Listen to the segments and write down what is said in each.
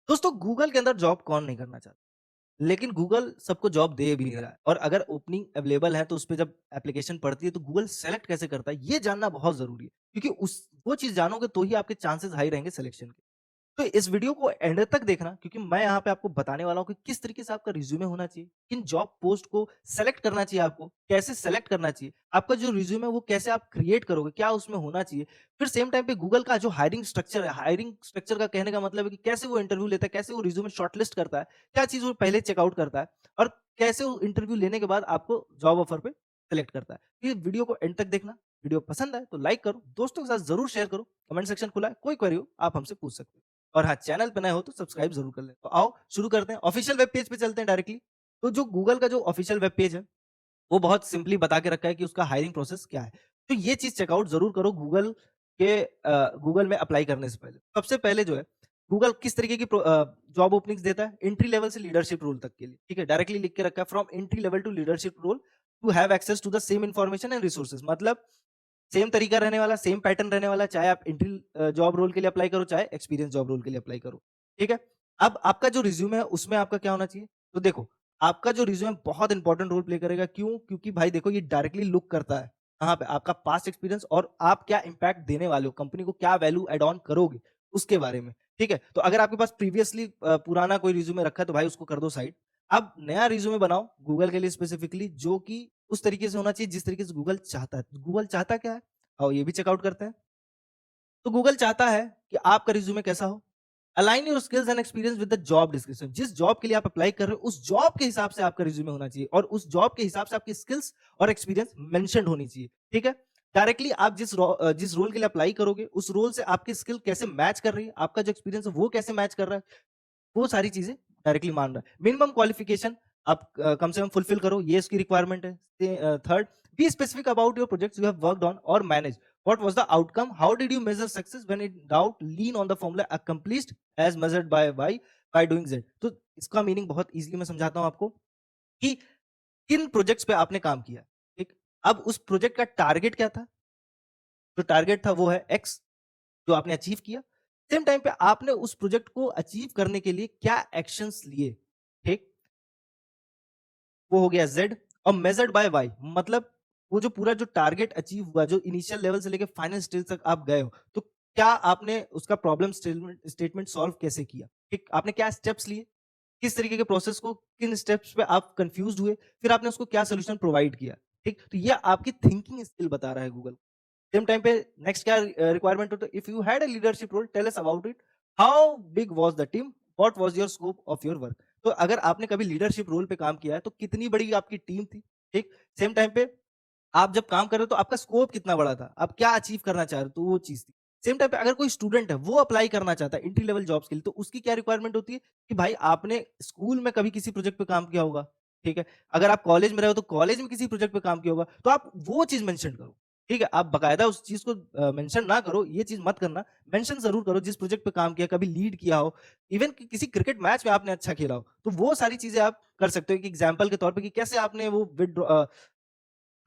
दोस्तों गूगल के अंदर जॉब कौन नहीं करना चाहता? लेकिन गूगल सबको जॉब दे भी नहीं रहा है और अगर ओपनिंग अवेलेबल है तो उसपे जब एप्लीकेशन पड़ती है तो गूगल सेलेक्ट कैसे करता है ये जानना बहुत ज़रूरी है। क्योंकि उस वो चीज़ जानोगे तो ही आपके चांसेस हाई रहेंगे सिलेक्शन के। तो इस वीडियो को एंड तक देखना क्योंकि मैं यहाँ पे आपको बताने वाला हूँ कि किस तरीके से आपका रिज्यूमे होना चाहिए, किन जॉब पोस्ट को सेलेक्ट करना चाहिए आपको, कैसे सेलेक्ट करना चाहिए, आपका जो रिज्यूमे है वो कैसे आप क्रिएट करोगे, क्या उसमें होना चाहिए। फिर सेम टाइम पे गूगल का जो हायरिंग स्ट्रक्चर है, हायरिंग स्ट्रक्चर का कहने का मतलब है कि कैसे वो इंटरव्यू लेता है, कैसे वो रिज्यूमे शॉर्टलिस्ट करता है, क्या चीज़ वो पहले चेकआउट करता है और कैसे वो इंटरव्यू लेने के बाद आपको जॉब ऑफर पे सेलेक्ट करता है। ये वीडियो को एंड तक देखना, वीडियो पसंद आए तो लाइक करो, दोस्तों के साथ ज़रूर शेयर करो, कमेंट सेक्शन खुला है, कोई क्वेरी हो आप हमसे पूछ सकते हो। और हाँ, चैनल पे नए हो तो सब्सक्राइब ज़रूर कर लें। तो आओ शुरू करते हैं, ऑफ़िशियल वेब पेज पे चलते हैं डायरेक्टली। तो जो गूगल का जो ऑफ़िशियल वेब पेज है, वो बहुत सिंपली बता के रखा है कि उसका हायरिंग प्रोसेस क्या है। तो ये चीज़ चेकआउट ज़रूर करो गूगल में अप्लाई करने से पहले। सबसे पहले जो है, गूगल किस तरीके की जॉब ओपनिंग्स देता है, एंट्री लेवल से लीडरशिप रोल तक के लिए, ठीक है? डायरेक्टली लिख के रखा है from entry level to leadership role to have access to the same information and resources मतलब सेम तरीका रहने वाला, सेम पैटर्न रहने वाला, चाहे आप एंट्री जॉब रोल के लिए अप्लाई करो, चाहे एक्सपीरियंस जॉब रोल के लिए अप्लाई करो, ठीक है? अब आपका जो रिज़्यूमे है, उसमें आपका क्या होना चाहिए? तो देखो, आपका जो रिज़्यूमे बहुत इंपॉर्टेंट रोल प्ले करेगा, क्यों? क्योंकि भाई देखो, ये डायरेक्टली लुक करता है, कहाँ पे? आपका पास्ट एक्सपीरियंस और आप क्या इम्पैक्ट देने वाले हो, कंपनी को क्या वैल्यू ऐड ऑन करोगे, उसके बारे में, ठीक है? तो अगर आपके पास प्रीवियसली पुराना कोई रिज़्यूमे रखा है, तो भाई उसको कर दो साइड। अब नया रिज़्यूमे बनाओ, गूगल के लिए स्पेसिफिकली, जो कि उस तरीके से होना चाहिए, जिस तरीके से गूगल चाहता है। गूगल चाहता क्या है? आओ ये भी चेकआउट करते हैं। तो गूगल चाहता है कि आपका रिज्यूमे कैसा हो? Align your skills and experience with the job description. जिस जॉब के लिए आप अप्लाई कर रहे हो, उस जॉब के हिसाब से आपका रिज्यूमे होना चाहिए और उस जॉब के हिसाब से आपकी स्किल्स और एक्सपीरियंस मेंशन्ड होनी चाहिए, ठीक है? डायरेक्टली आप जिस रोल के लिए अप्लाई करोगे, उस रोल से आपकी स्किल कैसे मैच कर रही है, आपका जो एक्सपीरियंस है वो कैसे मैच कर रहा है, वो सारी चीज़ें डायरेक्टली मान रहा है। मिनिमम क्वालिफिकेशन आप कम से कम फुलफिल करो, ये इसकी रिक्वायरमेंट है। Third, be specific about your projects you have worked on और manage. What was the outcome? How did you measure success? When in doubt lean on the formula accomplished as measured by Y by doing Z. तो इसका meaning बहुत easily मैं समझाता हूँ आपको कि किन प्रोजेक्ट्स पे आपने काम किया, ठीक? अब उस प्रोजेक्ट का टारगेट क्या था? जो टारगेट था वो है एक्स, जो आपने अचीव किया। सेम टाइम पे आपने उस प्रोजेक्ट को अचीव करने के लिए क्या एक्शंस लिए, ठीक? वो हो गया ज़ेड और मेजर्ड बाय वाई मतलब वो जो पूरा जो टारगेट अचीव हुआ, जो इनिशियल लेवल से लेके फाइनल स्टेज तक आप गए हो, तो क्या आपने उसका प्रॉब्लम स्टेटमेंट स्टेटमेंट सॉल्व कैसे किया? ठीक? आपने क्या स्टेप्स लिए? किस तरीके के प्रोसेस को किन स्टेप्स पे आप कन्फ्यूज़्ड हुए? फिर आपने उसको क्या सॉल्यूशन प्रोवाइड किया? ठीक? तो ये आपकी थिंकिंग स्किल बता रहा है गूगल। सेम टाइम पे नेक्स्ट क्या रिक्वायरमेंट होता है? If you had a leadership role tell us about it. How big was the team? What was your scope of your work? तो अगर आपने कभी लीडरशिप रोल पे काम किया है तो कितनी बड़ी आपकी टीम थी, ठीक? सेम टाइम पे आप जब काम कर रहे हो तो आपका स्कोप कितना बड़ा था? आप क्या अचीव करना चाह रहे हो? तो वो चीज़ थी। सेम टाइम पे अगर कोई स्टूडेंट है वो अप्लाई करना चाहता है एंट्री लेवल जॉब्स के लिए तो उसकी क्या रिक्वायरमेंट होती है कि भाई आपने स्कूल में कभी किसी प्रोजेक्ट पे काम किया होगा, ठीक है? अगर आप कॉलेज में रहे हो तो कॉलेज में किसी प्रोजेक्ट पे काम किया होगा, तो आप वो चीज़ मेंशन करो, ठीक है? आप बाकायदा उस चीज़ को मेंशन ना करो, ये चीज़ मत करना, मेंशन ज़रूर करो जिस प्रोजेक्ट पे काम किया, कभी लीड किया हो, इवन कि किसी क्रिकेट मैच में आपने अच्छा खेला हो, तो वो सारी चीज़ें आप कर सकते हो एक एग्जाम्पल के तौर पे कि कैसे आपने वो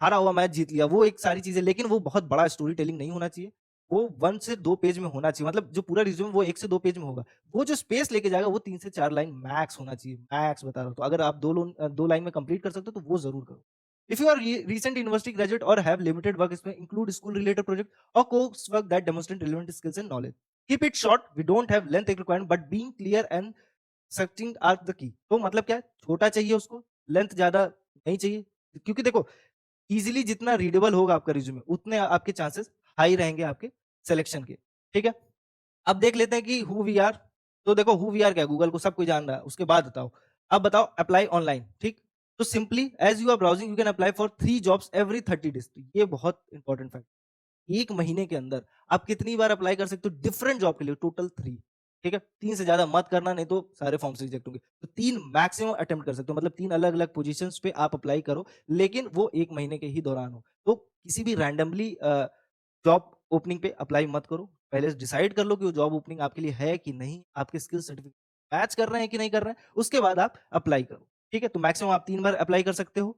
हारा हुआ मैच जीत लिया, वो एक सारी चीज़ें लेकिन वो बहुत बड़ा स्टोरी टेलिंग नहीं होना चाहिए। वो 1 से 2 पेज में होना चाहिए मतलब जो पूरा रिज़्यूम वो 1 से 2 पेज में होगा। वो जो स्पेस लेके जाएगा वो 3 से 4 लाइन मैक्स होना चाहिए, मैक्स बता रहा हूँ। तो अगर आप 2 लाइन में कंप्लीट कर सकते हो तो वो ज़रूर करो। If you are recent university graduate और have limited work experience include school related project और course work that demonstrate relevant skills and knowledge. Keep it short, we don't have length requirement but being clear and succinct are the key. तो मतलब क्या है? छोटा चाहिए उसको, length ज़्यादा नहीं चाहिए। क्योंकि देखो ईज़िली जितना रीडेबल होगा आपका रिज़्यूमे, उतने आपके चांसेस हाई रहेंगे आपके सिलेक्शन के, ठीक है? अब देख लेते हैं कि हू वी आर। तो देखो हू वी आर क्या है? गूगल को सब कोई जान रहा है, उसके बाद बताओ। अब बताओ अप्लाई ऑनलाइन, ठीक? तो simply as you are browsing you can apply for 3 jobs every 30 days. तो ये बहुत इंपॉर्टेंट फैक्ट। 1 महीने के अंदर आप कितनी बार अप्लाई कर सकते हो डिफरेंट जॉब के लिए? टोटल 3, ठीक है? 3 से ज़्यादा मत करना नहीं तो सारे फॉर्म्स रिजेक्ट होंगे। तो 3 मैक्सिमम अटेम्प्ट कर सकते हो मतलब 3 अलग-अलग पोज़ीशंस पे आप अप्लाई करो, लेकिन वो 1 महीने के ही दौरान हो। तो किसी भी रैंडमली जॉब ओपनिंग पे अप्लाई मत करो। पहले डिसाइड कर लो कि वो जॉब ओपनिंग आपके लिए है कि नहीं, आपके स्किल सर्टिफिकेट मैच कर रहे हैं कि नहीं कर रहे हैं, उसके बाद आप अप्लाई करो, ठीक है? तो मैक्सिमम आप 3 बार अप्लाई कर सकते हो।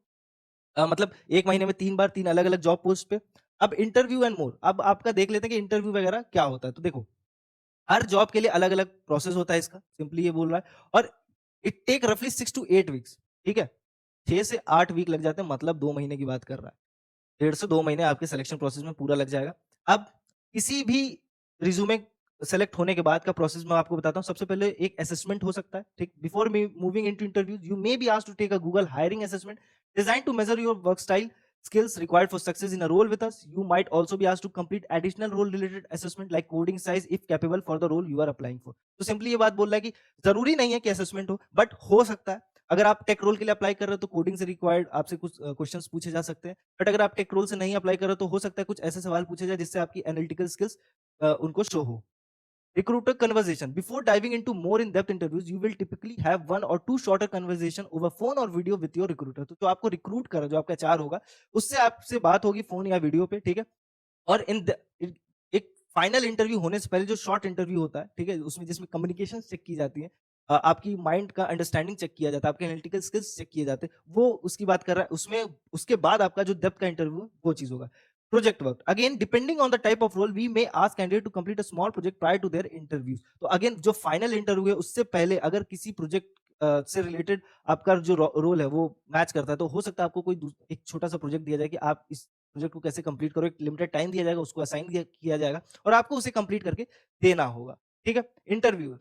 मतलब 1 महीने में 3 बार 3 अलग-अलग जॉब पोस्ट पे। अब इंटरव्यू एंड मोर, अब आपका देख लेते हैं कि इंटरव्यू वगैरह क्या होता है। तो देखो, हर जॉब के लिए अलग-अलग प्रोसेस होता है इसका, सिंपली ये बोल रहा है और इट टेक रफली 6 टू 8 वीक्स, ठीक है? 6 से 8 वीक लग जाते हैं मतलब 2 महीने की बात कर रहा है। 1.5 से 2 महीने आपके सिलेक्शन प्रोसेस में पूरा लग जाएगा। अब किसी भी रिज़्यूमे सेलेक्ट होने के बाद का प्रोसेस मैं आपको बताता हूँ। सबसे पहले एक असेसमेंट हो सकता है, ठीक? Before moving into interviews, you may be asked to take a Google hiring assessment designed to measure your work style, skills required for success in a role with us. You might also be asked to complete additional role related assessment like coding size if capable for the role you are applying for. तो simply ये बात बोल रहा है कि जरूरी नहीं है कि असेसमेंट हो, बट हो सकता है। अगर आप टेक रोल के लिए अप्लाई कर रहे हो तो कोडिंग से रिक्वायर्ड आपसे कुछ क्वेश्चंस पूछे जा सकते हैं, बट अगर आप टेक रोल से नहीं अप्लाई कर रहे हो तो हो सकता है कुछ ऐसे सवाल पूछे जाए जिससे आपकी एनालिटिकल स्किल्स उनको शो हो। Recruiter conversation. Before diving into more in-depth interviews, you will typically have one or two shorter conversation over phone or video with your recruiter. तो जो आपको रिक्रूट कर रहा है, जो आपका एचआर होगा, उससे आपसे बात होगी फोन या वीडियो पे, ठीक है? और एक फाइनल इंटरव्यू होने से पहले जो शॉर्ट इंटरव्यू होता है, ठीक है? उसमें जिसमें कम्युनिकेशन चेक की जाती है, आपकी माइंड का अंडरस्टैंडिंग चेक किया जाता है, आपके एनालिटिकल स्किल्स चेक किए जाते हैं, वो उसकी बात कर रहा है। उसमें उसके बाद आपका जो डेप्थ का इंटरव्यू वो चीज़ होगा। Project work again depending on the type of role we may ask candidate to complete a small project prior to their interviews. तो अगेन जो फाइनल इंटरव्यू है उससे पहले अगर किसी प्रोजेक्ट से रिलेटेड आपका जो रोल है वो मैच करता है तो हो सकता है आपको कोई एक छोटा सा प्रोजेक्ट दिया जाए कि आप इस प्रोजेक्ट को कैसे कंप्लीट करो। एक लिमिटेड टाइम दिया जाएगा, उसको असाइन किया जाएगा और आपको उसे कंप्लीट करके देना होगा। ठीक है, interview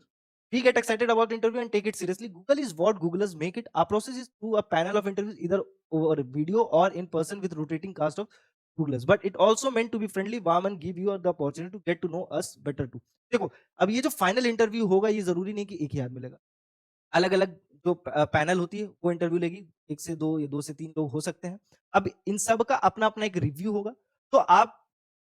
we get excited about the interview and take it seriously. Google is what Googlers make it. Our process is through a panel of interviews either over video or in person with rotating cast of Googlers. But it also meant to be friendly, warm and give you the opportunity to get to know us better too. देखो, अब ये जो final interview होगा ये जरूरी नहीं कि एक ही हाथ मिलेगा। अलग-अलग जो पैनल होती है वो इंटरव्यू लेगी। 1 से 2 या 2 से 3 लोग हो सकते हैं। अब इन सब का अपना-अपना एक रिव्यू होगा। तो आप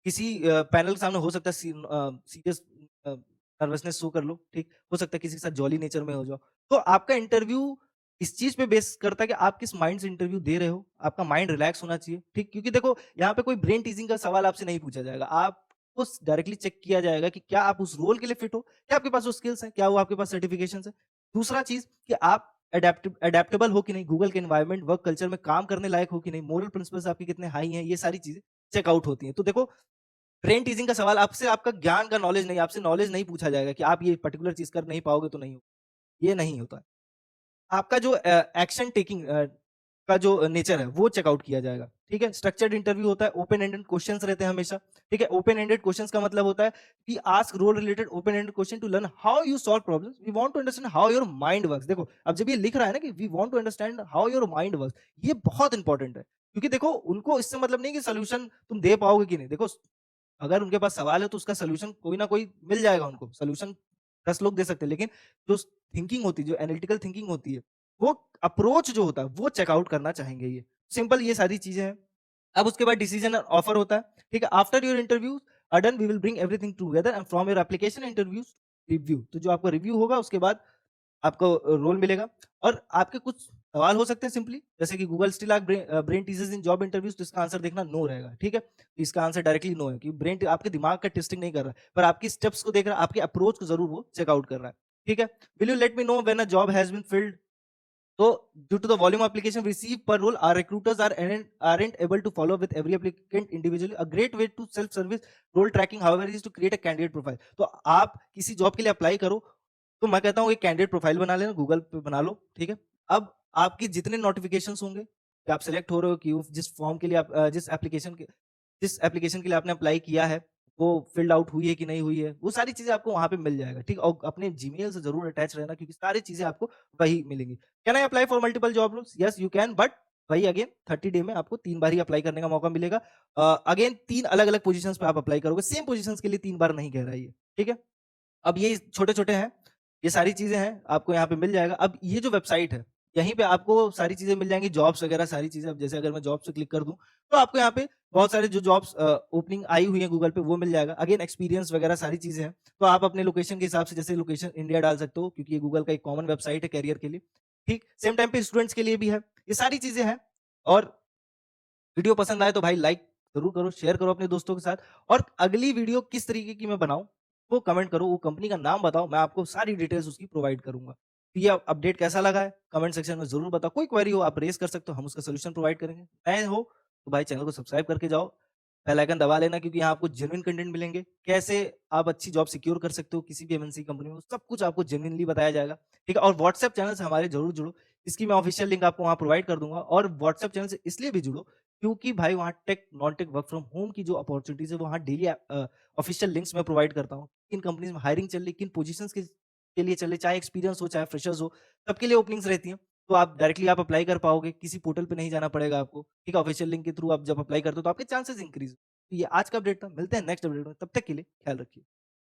किसी पैनल के सामने हो सकता है सीरियस अ, नर्वसनेस शो कर लो, ठीक? हो सकता है किसी के साथ जॉली नेचर में हो जाओ। तो आपका इंटरव्यू इस चीज़ पे बेस करता है कि आप किस माइंड से इंटरव्यू दे रहे हो। आपका माइंड रिलैक्स होना चाहिए, ठीक? क्योंकि देखो यहाँ पे कोई ब्रेन टीजिंग का सवाल आपसे नहीं पूछा जाएगा। आपको डायरेक्टली चेक किया जाएगा कि क्या आप उस रोल के लिए फिट हो? क्या आपके पास वो स्किल्स हैं? क्या वो आपके पास सर्टिफिकेशंस हैं? दूसरा चीज़ कि आप एडेप्टेबल हो कि नहीं, गूगल के एनवायरनमेंट, वर्क कल्चर में काम करने लायक हो कि नहीं, मोरल प्रिंसिपल्स आपके कितने हाई हैं, ये सारी चीज़ें चेकआउट होती हैं। तो देखो, ब्रेन टीजिंग का सवाल आपसे आपका ज्ञान का नॉलेज नहीं, आपसे नॉलेज नहीं पूछा जाएगा कि आप ये पर्टिकुलर चीज़ कर नहीं पाओगे तो नहीं हो, ये नहीं होता है। आपका जो एक्शन टेकिंग का जो नेचर है वो चेकआउट किया जाएगा, ठीक है? स्ट्रक्चर्ड इंटरव्यू होता है, ओपन एंडेड क्वेश्चंस रहते हैं हमेशा, ठीक है? ओपन एंडेड क्वेश्चंस का मतलब होता है कि ask role related open ended question to learn how you solve problems, we want to understand how your mind works. देखो, अब जब ये लिख रहा है ना कि we want to understand how your mind works, ये बहुत इंपॉर्टेंट है। क्योंकि देखो, उनको इससे मतलब नहीं कि सॉल्यूशन तुम दे पाओगे कि नहीं। देखो, अगर उनके पास सवाल है तो उसका सॉल्यूशन कोई ना कोई मिल जाएगा उनको। सॉल्यूशन 10 लोग दे सकते हैं, लेकिन जो थिंकिंग होती है, जो एनालिटिकल थिंकिंग होती है, वो अप्रोच जो होता है, वो चेकआउट करना चाहेंगे ये। सिंपल ये सारी चीज़ें हैं। अब उसके बाद डिसीजन ऑफर होता है, ठीक है? After your interviews are done, we will bring everything together and from your application interviews review. तो जो आपका रिव्यू होगा उसके बाद आपको रोल मिलेगा और आपके कुछ सवाल हो सकते हैं सिंपली, जैसे कि Google still ask brain teasers in job interviews, तो इसका आंसर देखना नो रहेगा, ठीक है? तो इसका आंसर डायरेक्टली नो है कि ब्रेन आपके दिमाग का टेस्टिंग नहीं कर रहा है, पर आपकी स्टेप्स को देख रहा है, आपके अप्रोच को जरूर वो चेकआउट कर रहा है, ठीक है? Will you let me know when a job has been filled? So, due to the volume application received per role, our recruiters aren't able to follow with every applicant individually. A great way to self-service role tracking, however, is to create a candidate profile. तो आप किसी job के लिए apply करो, तो मैं कहता हूँ एक कैंडिडेट प्रोफाइल बना लेना, गूगल पे बना लो, ठीक है? अब आपकी जितने नोटिफिकेशंस होंगे कि आप सिलेक्ट हो रहे हो कि जिस फॉर्म के लिए आप जिस एप्लीकेशन के लिए आपने अप्लाई किया है, वो फिल्ड आउट हुई है कि नहीं हुई है, वो सारी चीजें आपको वहां पे मिल जाएगा, ठीक? और अपने जीमेल से जरूर अटैच रहना क्योंकि सारी चीजें आपको वही मिलेंगी। Can I apply for multiple job roles? Yes you can, but वही अगेन 30 डे में आपको 3 बार ही अप्लाई करने का मौका मिलेगा। अगेन 3 अलग-अलग पोजीशंस पे आप अप्लाई करोगे, सेम पोजीशंस के लिए 3 बार नहीं कह रहा है ये, ठीक है? अब ये छोटे-छोटे हैं, ये सारी चीज़ें हैं, आपको यहाँ पे मिल जाएगा। अब ये जो वेबसाइट है, यहीं पे आपको सारी चीज़ें मिल जाएँगी, जॉब्स वगैरह सारी चीज़ें। अब जैसे अगर मैं जॉब्स पे क्लिक कर दूँ, तो आपको यहाँ पे बहुत सारे जो जॉब्स ओपनिंग आई हुई हैं गूगल पे, वो मिल जाएगा। अगेन एक्सपीरियंस वगैरह सारी चीज़ें हैं, तो आप अपने लोकेशन के हिसाब से जैसे लोकेशन इंडिया डाल सकते हो क्योंकि ये गूगल का एक कॉमन वेबसाइट है करियर के लिए, ठीक? सेम टाइम पे स्टूडेंट्स के लिए भी है। ये सारी चीज़ें हैं और वीडियो पसंद आए तो भाई लाइक ज़रूर करो, शेयर करो अपने दोस्तों के साथ और अगली वीडियो किस तरीके की मैं बनाऊँ, वो कमेंट करो, वो कंपनी का नाम बताओ, मैं आपको सारी डिटेल्स उसकी प्रोवाइड करूँगा। तो ये अपडेट कैसा लगा है, कमेंट सेक्शन में ज़रूर बताओ। कोई क्वेरी हो आप रेज़ कर सकते हो, हम उसका सॉल्यूशन प्रोवाइड करेंगे। नए हो तो भाई चैनल को सब्सक्राइब करके जाओ। बेल आइकन दबा लेना क्योंकि यहाँ आपको जेन्युइन कंटेंट मिलेंगे। कैसे आप अच्छी जॉब सिक्योर कर सकते हो किसी भी एमएनसी कंपनी में, सब कुछ आपको जेन्युइनली बताया जाएगा, ठीक है? और व्हाट्सएप चैनल से हमारे ज़रूर जुड़ो, इसकी मैं ऑफ़िशियल लिंक आपको वहाँ प्रोवाइड कर दूँगा और व्हाट्सएप चैनल से इसलिए भी जुड़ो क्योंकि भाई वहाँ tech, non tech, work from home की जो अपॉर्च्युनिटीज़ है, वहाँ डेली ऑफ़िशियल लिंक्स मैं प्रोवाइड करता हूँ। किन कंपनीज़ में हायरिंग चल रही, किन पोज़ीशंस के लिए चल रही, चाहे एक्सपीरियंस हो, चाहे फ्रेशर्स हो, सबके लिए ओपनिंग्स रहती हैं। तो आप डायरेक्टली आप अप्लाई कर पाओगे, किसी पोर्टल पे नहीं जाना पड़ेगा आपको, ठीक है? ऑफ़िशियल लिंक के थ्रू आप जब अप्लाई करते हो तो आपके चांसेस इंक्रीज़। तो ये आज का अपडेट था, मिलते हैं नेक्स्ट अपडेट में, तब तक के लिए ख्याल रखिए।